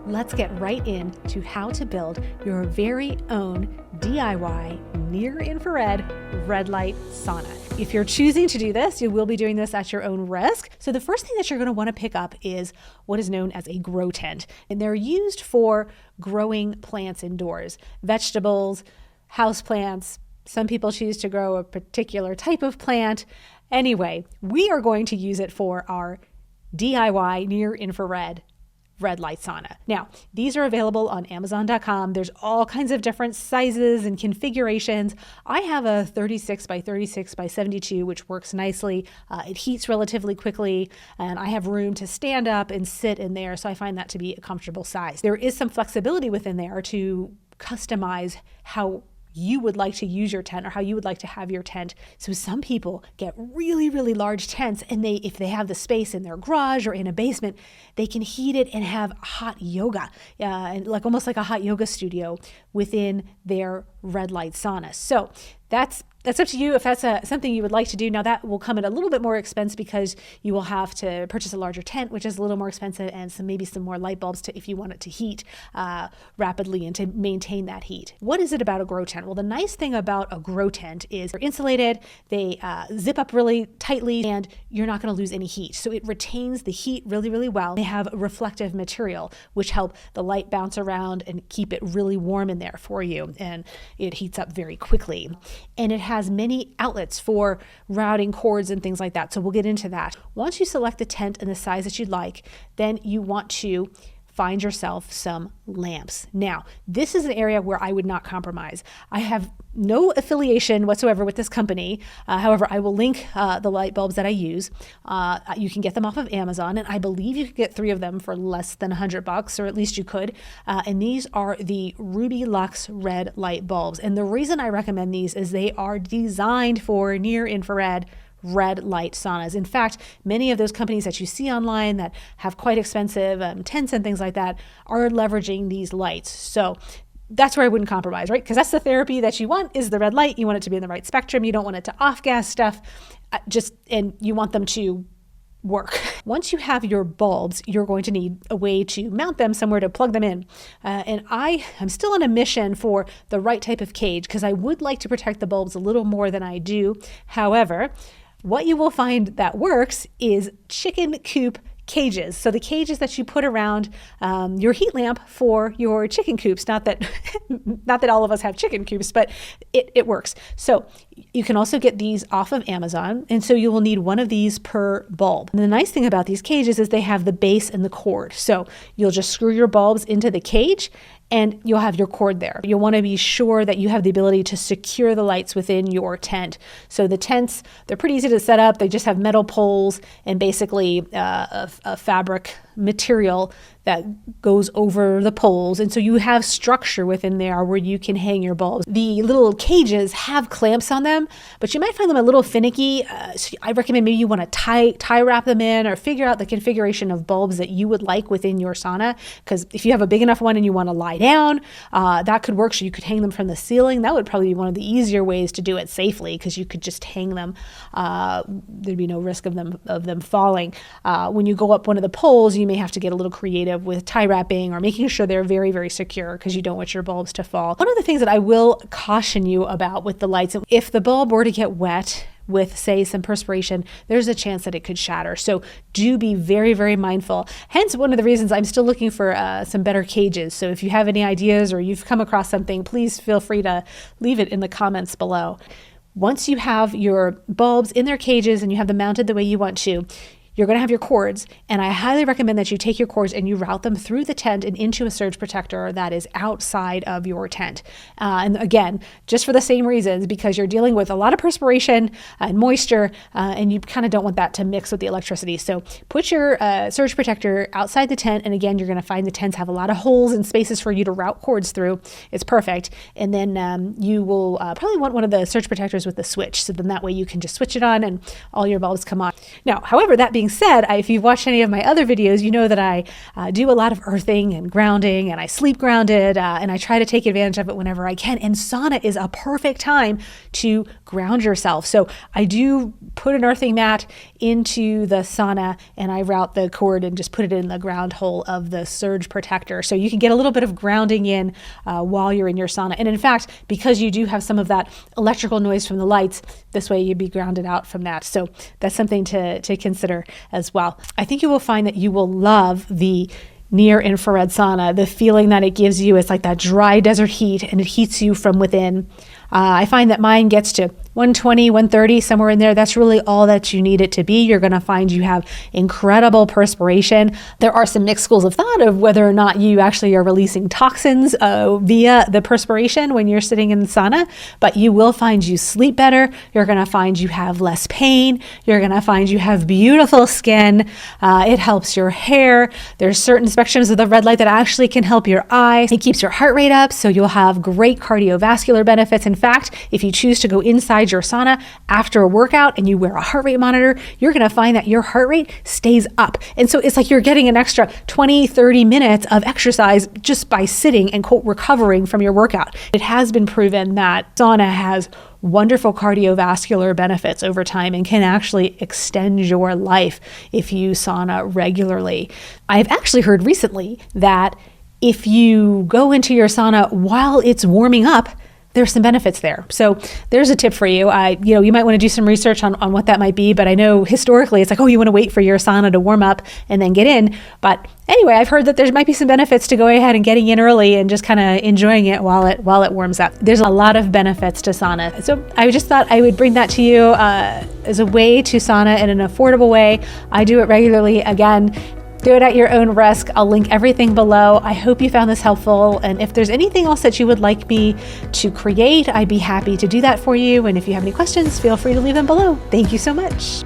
let's get right into how to build your very own DIY near-infrared red light sauna. If you're choosing to do this, you will be doing this at your own risk. So the first thing that you're going to want to pick up is what is known as a grow tent. And they're used for growing plants indoors, vegetables, house plants. Some people choose to grow a particular type of plant. Anyway, we are going to use it for our DIY near-infrared red light sauna. Now, these are available on Amazon.com. There's all kinds of different sizes and configurations. I have a 36 by 36 by 72, which works nicely. It heats relatively quickly, and I have room to stand up and sit in there, so I find that to be a comfortable size. There is some flexibility within there to customize how you would like to use your tent or how you would like to have your tent. So some people get really, really large tents, and if they have the space in their garage or in a basement, they can heat it and have hot yoga, and almost like a hot yoga studio within their red light sauna. So that's up to you if that's something you would like to do. Now that will come at a little bit more expense because you will have to purchase a larger tent, which is a little more expensive, and maybe some more light bulbs if you want it to heat rapidly and to maintain that heat. What is it about a grow tent? Well, the nice thing about a grow tent is they're insulated, they zip up really tightly, and you're not going to lose any heat. So it retains the heat really, really well. They have reflective material, which help the light bounce around and keep it really warm in there for you, and it heats up very quickly. And it has many outlets for routing cords and things like that. So we'll get into that. Once you select the tent and the size that you'd like, then you want to find yourself some lamps. Now, this is an area where I would not compromise. I have no affiliation whatsoever with this company. However, I will link the light bulbs that I use. You can get them off of Amazon, and I believe you could get 3 of them for less than $100, or at least you could. And these are the RubyLux red light bulbs. And the reason I recommend these is they are designed for near-infrared red light saunas. In fact, many of those companies that you see online that have quite expensive tents and things like that are leveraging these lights. So that's where I wouldn't compromise, right? Because that's the therapy that you want, is the red light. You want it to be in the right spectrum. You don't want it to off-gas stuff, and you want them to work. Once you have your bulbs, you're going to need a way to mount them somewhere to plug them in. And I am still on a mission for the right type of cage because I would like to protect the bulbs a little more than I do. However, what you will find that works is chicken coop cages. So the cages that you put around your heat lamp for your chicken coops. Not that all of us have chicken coops, but it works. So you can also get these off of Amazon. And so you will need one of these per bulb. And the nice thing about these cages is they have the base and the cord. So you'll just screw your bulbs into the cage and you'll have your cord there. You'll want to be sure that you have the ability to secure the lights within your tent. So the tents, they're pretty easy to set up. They just have metal poles and basically a fabric material that goes over the poles. And so you have structure within there where you can hang your bulbs. The little cages have clamps on them, but you might find them a little finicky. So I recommend maybe you want to tie wrap them in or figure out the configuration of bulbs that you would like within your sauna. Because if you have a big enough one and you want to lie down, that could work. So you could hang them from the ceiling. That would probably be one of the easier ways to do it safely because you could just hang them. There'd be no risk of them falling. When you go up one of the poles, you may have to get a little creative with tie wrapping or making sure they're very, very secure because you don't want your bulbs to fall. One of the things that I will caution you about with the lights, if the bulb were to get wet with, say, some perspiration, there's a chance that it could shatter. So do be very, very mindful. Hence, one of the reasons I'm still looking for some better cages. So if you have any ideas or you've come across something, please feel free to leave it in the comments below. Once you have your bulbs in their cages and you have them mounted the way you want to, you're going to have your cords, and I highly recommend that you take your cords and you route them through the tent and into a surge protector that is outside of your tent. And again, just for the same reasons, because you're dealing with a lot of perspiration and moisture, and you kind of don't want that to mix with the electricity. So put your surge protector outside the tent, and again, you're going to find the tents have a lot of holes and spaces for you to route cords through. It's perfect. And then you will probably want one of the surge protectors with the switch, so then that way you can just switch it on and all your bulbs come on. Now, however, that being being said, if you've watched any of my other videos, you know that I do a lot of earthing and grounding, and I sleep grounded, and I try to take advantage of it whenever I can. And sauna is a perfect time to ground yourself. So I do put an earthing mat into the sauna, and I route the cord and just put it in the ground hole of the surge protector. So you can get a little bit of grounding in while you're in your sauna. And in fact, because you do have some of that electrical noise from the lights, this way you'd be grounded out from that. So that's something to consider as well. I think you will find that you will love the near infrared sauna. The feeling that it gives you is like that dry desert heat, and it heats you from within. I find that mine gets to 120, 130, somewhere in there. That's really all that you need it to be. You're going to find you have incredible perspiration. There are some mixed schools of thought of whether or not you actually are releasing toxins via the perspiration when you're sitting in the sauna, but you will find you sleep better. You're going to find you have less pain. You're going to find you have beautiful skin. It helps your hair. There's certain spectrums of the red light that actually can help your eyes. It keeps your heart rate up, so you'll have great cardiovascular benefits. In fact, if you choose to go inside your sauna after a workout and you wear a heart rate monitor, you're going to find that your heart rate stays up. And so it's like you're getting an extra 20, 30 minutes of exercise just by sitting and quote recovering from your workout. It has been proven that sauna has wonderful cardiovascular benefits over time and can actually extend your life if you sauna regularly. I've actually heard recently that if you go into your sauna while it's warming up, there's some benefits there. So there's a tip for you. You might want to do some research on what that might be, but I know historically it's like, oh, you want to wait for your sauna to warm up and then get in. But anyway, I've heard that there might be some benefits to going ahead and getting in early and just kind of enjoying it while it warms up. There's a lot of benefits to sauna. So I just thought I would bring that to you as a way to sauna in an affordable way. I do it regularly. Again, do it at your own risk. I'll link everything below. I hope you found this helpful. And if there's anything else that you would like me to create, I'd be happy to do that for you. And if you have any questions, feel free to leave them below. Thank you so much.